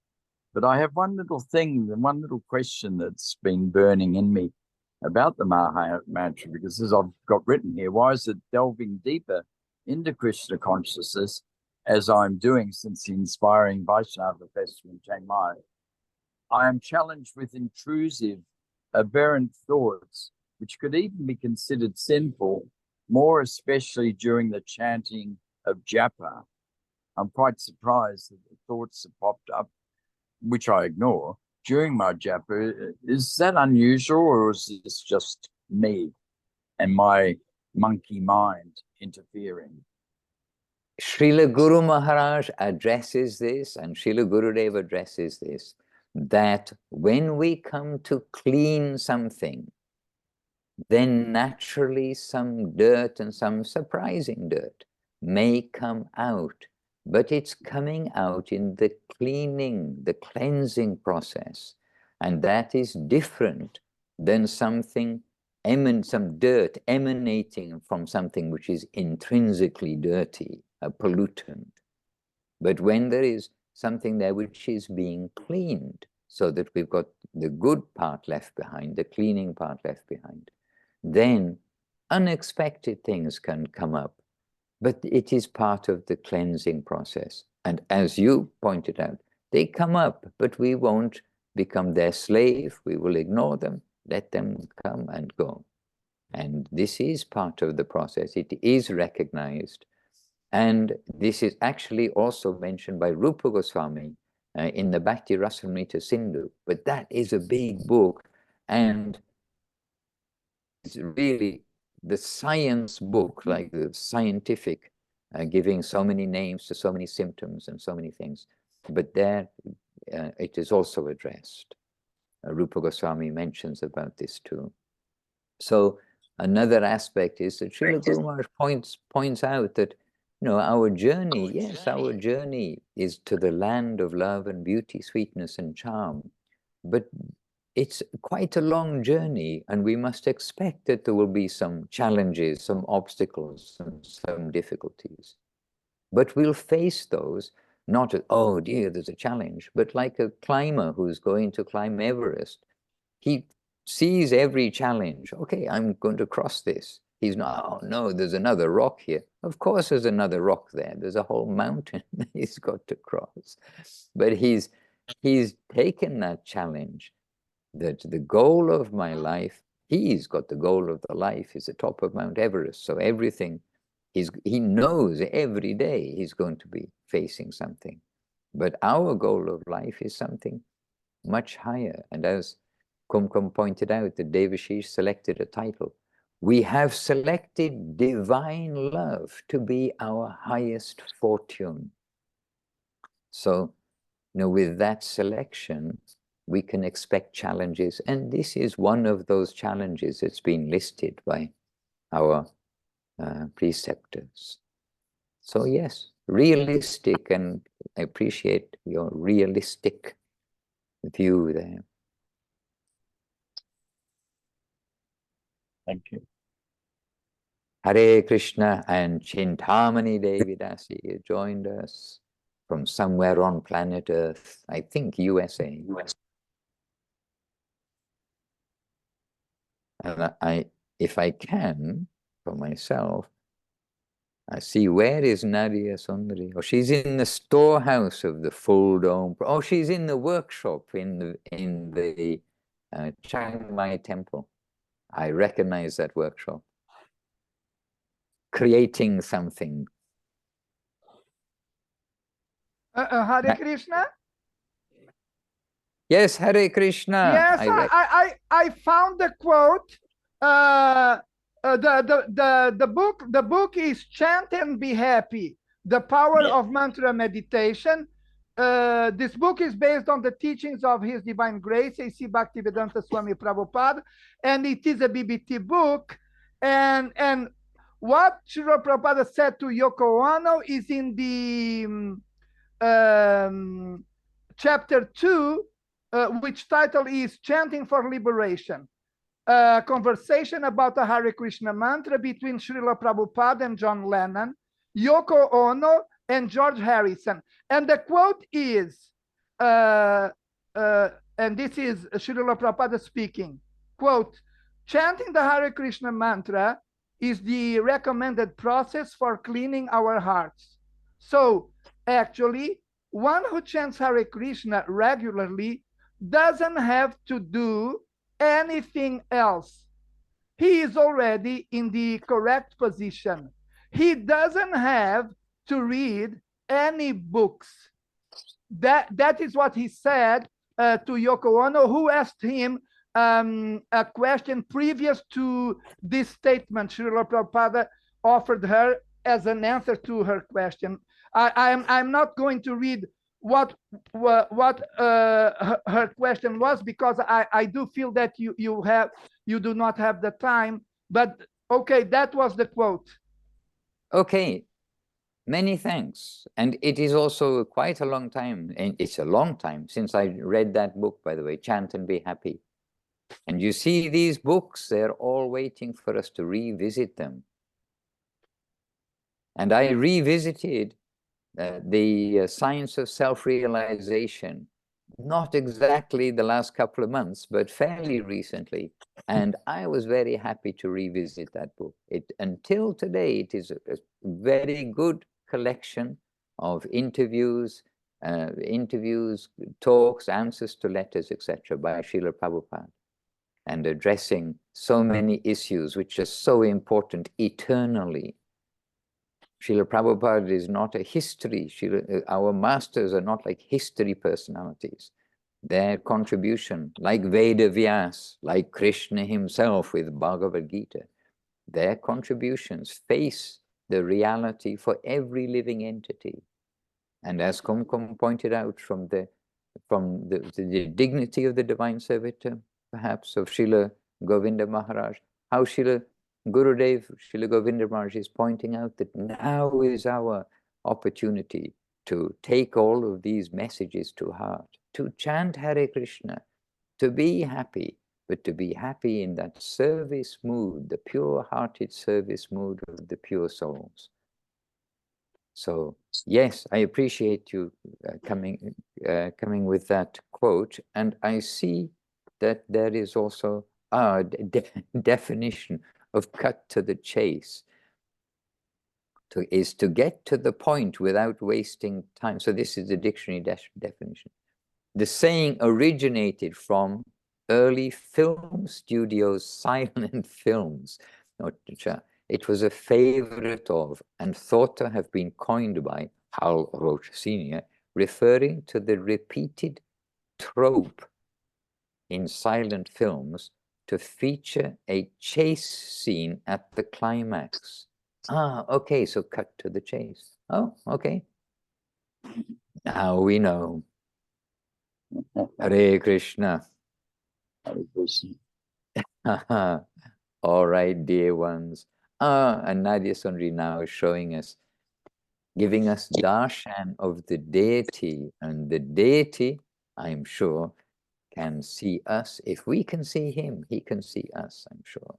But I have one little thing, one little question that's been burning in me about the Maha Mantra, because as I've got written here, why is it delving deeper into Krishna consciousness, as I'm doing since the inspiring Vaishnava festival in Chiang Mai? I am challenged with intrusive, aberrant thoughts, which could even be considered sinful, more especially during the chanting of japa. I'm quite surprised that the thoughts have popped up, which I ignore, during my japa. Is that unusual, or is this just me and my monkey mind interfering? Srila Guru Maharaj addresses this, and Srila Gurudev addresses this, that when we come to clean something, then naturally some dirt, and some surprising dirt, may come out. But it's coming out in the cleaning, the cleansing process. And that is different than some dirt emanating from something which is intrinsically dirty, a pollutant. But when there is something there which is being cleaned, so that we've got the good part left behind, the cleaning part left behind, then unexpected things can come up. But it is part of the cleansing process. And as you pointed out, they come up, but we won't become their slave. We will ignore them, let them come and go. And this is part of the process. It is recognized. And this is actually also mentioned by Rupa Goswami in the Bhakti Rasamrita Sindhu. But that is a big book, and it's really the science book, like the scientific, giving so many names to so many symptoms and so many things. But there it is also addressed. Rupa Goswami mentions about this too. So another aspect is that Srila Guru Maharaj points out that, you know, our journey, yes, our journey is to the land of love and beauty, sweetness and charm. But it's quite a long journey, and we must expect that there will be some challenges, some obstacles, and some difficulties. But we'll face those, not as, oh dear, there's a challenge, but like a climber who's going to climb Everest. He sees every challenge. Okay, I'm going to cross this. He's not, oh no, there's another rock here. Of course there's another rock there. There's a whole mountain he's got to cross. But he's taken that challenge, that the goal of my life, he's got the goal of the life is the top of Mount Everest. So everything, he knows every day he's going to be facing something. But our goal of life is something much higher. And as Kumkum pointed out, that Devashish selected a title. We have selected divine love to be our highest fortune. So, you know, with that selection, we can expect challenges. And this is one of those challenges that's been listed by our preceptors. So yes, realistic, and I appreciate your realistic view there. Thank you. Hare Krishna. And Chintamani Devidasi joined us from somewhere on planet Earth, I think USA. And if I can, for myself, I see, where is Nadia Sundari? Oh, she's in the storehouse of the full dome. Oh, she's in the workshop in the Chiang Mai temple. I recognize that workshop. Creating something. Hare Krishna. Yes, Hare Krishna. Yes, I found the quote. The book is Chant and Be Happy, The Power of Mantra Meditation. This book is based on the teachings of His Divine Grace, A.C. Bhaktivedanta Swami Prabhupada, and it is a BBT book. And what Srila Prabhupada said to Yoko Ono is in the chapter 2, which title is Chanting for Liberation. A conversation about the Hare Krishna mantra between Srila Prabhupada and John Lennon, Yoko Ono, and George Harrison. And the quote is, and this is Srila Prabhupada speaking, quote, chanting the Hare Krishna mantra is the recommended process for cleaning our hearts. So actually, one who chants Hare Krishna regularly doesn't have to do anything else. He is already in the correct position. He doesn't have to read any books. That is what he said to Yoko Ono, who asked him a question previous to this statement Srila Prabhupada offered her as an answer to her question. I'm not going to read what her question was, because I do feel that you do not have the time, but okay, that was the quote. Okay, many thanks. And it is also quite a long time, and it's a long time since I read that book, by the way, Chant and Be Happy. And you see, these books, they're all waiting for us to revisit them. And I revisited the Science of Self-Realization, not exactly the last couple of months, but fairly recently. And I was very happy to revisit that book. Until today, it is a very good collection of interviews, talks, answers to letters, etc., by Srila Prabhupada. and addressing so many issues which are so important eternally. Srila Prabhupada is not a history. Our masters are not like history personalities. Their contribution, like Veda Vyas, like Krishna himself with Bhagavad Gita, their contributions face the reality for every living entity. And as Kumkum pointed out, from the dignity of the divine servitor, perhaps of Srila Govinda Maharaj, how Srila Gurudev, Srila Govinda Maharaj is pointing out that now is our opportunity to take all of these messages to heart, to chant Hare Krishna, to be happy, but to be happy in that service mood, the pure-hearted service mood of the pure souls. So yes, I appreciate you coming with that quote, and I see that there is also a definition of cut to the chase. Is to get to the point without wasting time. So this is the dictionary definition. The saying originated from early film studios, silent films. It was a favorite of and thought to have been coined by Hal Roach Sr., referring to the repeated trope in silent films to feature a chase scene at the climax. Ah, okay, so cut to the chase. Oh, okay. Now we know. Hare Krishna. Hare Krishna. All right, dear ones. And Nadia Sundari now is showing us, giving us darshan of the deity. And the deity, I'm sure, can see us. If we can see him, he can see us, I'm sure.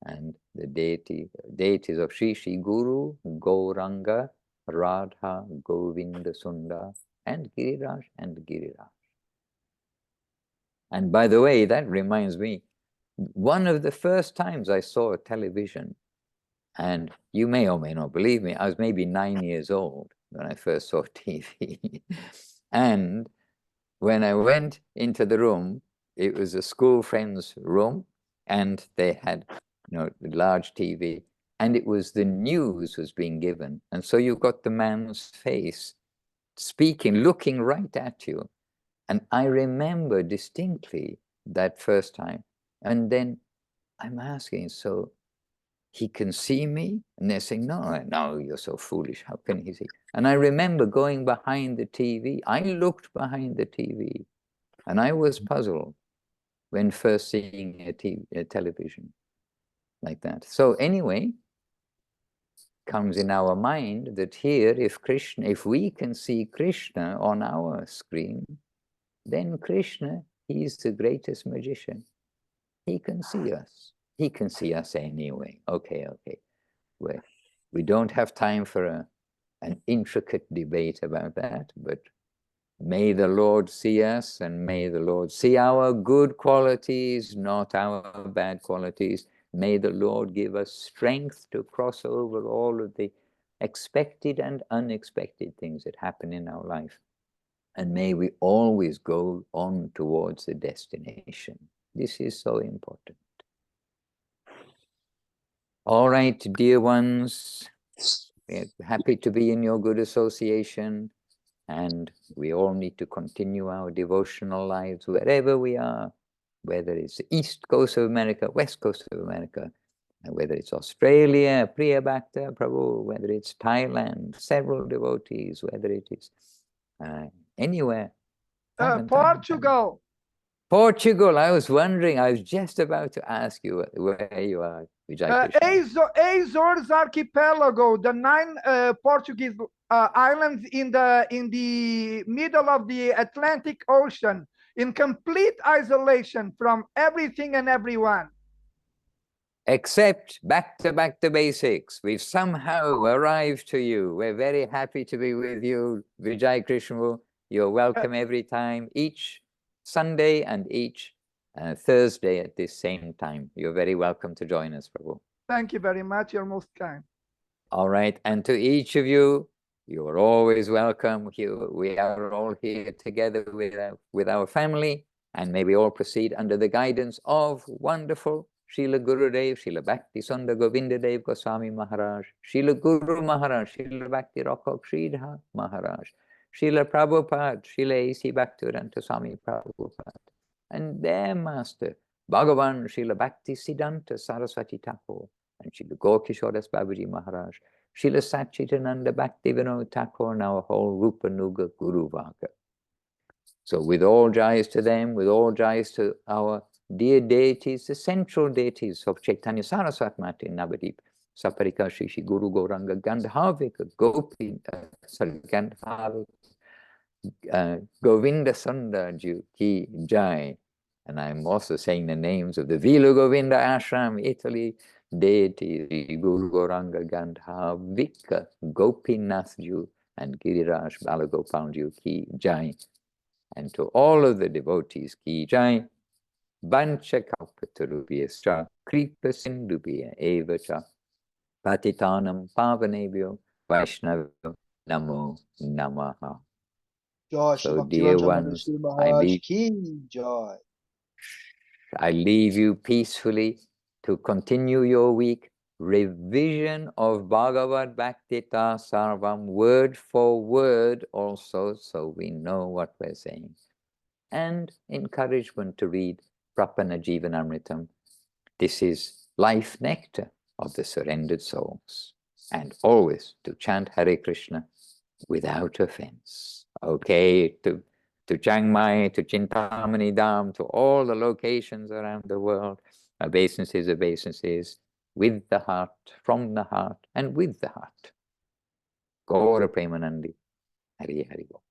And the deities of Shri Shri Guru, Gauranga, Radha, Govinda Sundar, and Giriraj and Giriraj. And by the way, that reminds me, one of the first times I saw a television, and you may or may not believe me, I was maybe 9 years old when I first saw TV. And when I went into the room, it was a school friend's room, and they had, the large TV, and it was the news was being given. And so you got the man's face speaking, looking right at you. And I remember distinctly that first time. And then I'm asking, so he can see me? And they're saying, no, you're so foolish. How can he see? And I remember going behind the TV. I looked behind the TV, and I was puzzled when first seeing a television like that. So anyway, comes in our mind that here, if we can see Krishna on our screen, then Krishna, he's the greatest magician. He can see us. He can see us anyway. Okay. We don't have time for an intricate debate about that, but may the Lord see us, and may the Lord see our good qualities, not our bad qualities. May the Lord give us strength to cross over all of the expected and unexpected things that happen in our life. And may we always go on towards the destination. This is so important. All right, dear ones, we're happy to be in your good association, and we all need to continue our devotional lives wherever we are, whether it's the East Coast of America, West Coast of America, whether it's Australia, Priya Bhakta Prabhu, whether it's Thailand, several devotees, whether it is anywhere. Portugal. Portugal, I was wondering, I was just about to ask you where you are, Vijay Krishna. Azores Archipelago, the 9 Portuguese islands in the middle of the Atlantic Ocean, in complete isolation from everything and everyone. Except back to basics. We've somehow arrived to you. We're very happy to be with you, Vijay Krishna. You're welcome every time, each Sunday and each Thursday at this same time. You're very welcome to join us, Prabhu. Thank you very much. You're most kind. All right. And to each of you, you are always welcome. We are all here together with our family, And may we all proceed under the guidance of wonderful Srila Gurudev, Srila Bhakti Sundar Govindadev Goswami Maharaj, Srila Guru Maharaj, Srila Bhakti Rakha Sridhar Maharaj, Srila Prabhupada, Srila A.C. Bhaktivedanta Swami Prabhupada, and their master, Bhagavan Srila Bhakti Siddhanta Saraswati Thakur, and Srila Gaurkishoras Babaji Maharaj, Srila Satchitananda Bhakti Vinod Thakur, and our whole Rupa Nuga Guru Varga. So with all jais to them, with all jais to our dear deities, the central deities of Chaitanya Saraswat Mata in Navadip, Saparika Shri Shri Guru Gauranga Gandhavika Gopi, Gandhavika Govinda Sundarji Ki Jai. And I'm also saying the names of the Vilu Govinda Ashram, Italy, deities, Guru Gauranga Gandhavika Gopinathju and Giriraj Balagopalju Ki Jai. And to all of the devotees, Ki Jai, Vancha Kalpatarubhyascha, Kripa Sindubhya Evacha, Patitanam Pavanebhyo, Vaishnavyo, Namo Namaha. Joy, So, Shri dear Bhaktivedanta ones, Swami Maharaj ki joy. I leave you peacefully to continue your week. Revision of Bhagavad Bhaktita Sarvam, word for word also, so we know what we're saying. And encouragement to read Prapana Jivanamritam. This is life nectar of the surrendered souls. And always to chant Hare Krishna without offense. Okay, to Chiang Mai, to Chintamani Dham, to all the locations around the world, obeisances, with the heart, from the heart, and with the heart. Gaura Premanandi, Hari Hari Bol.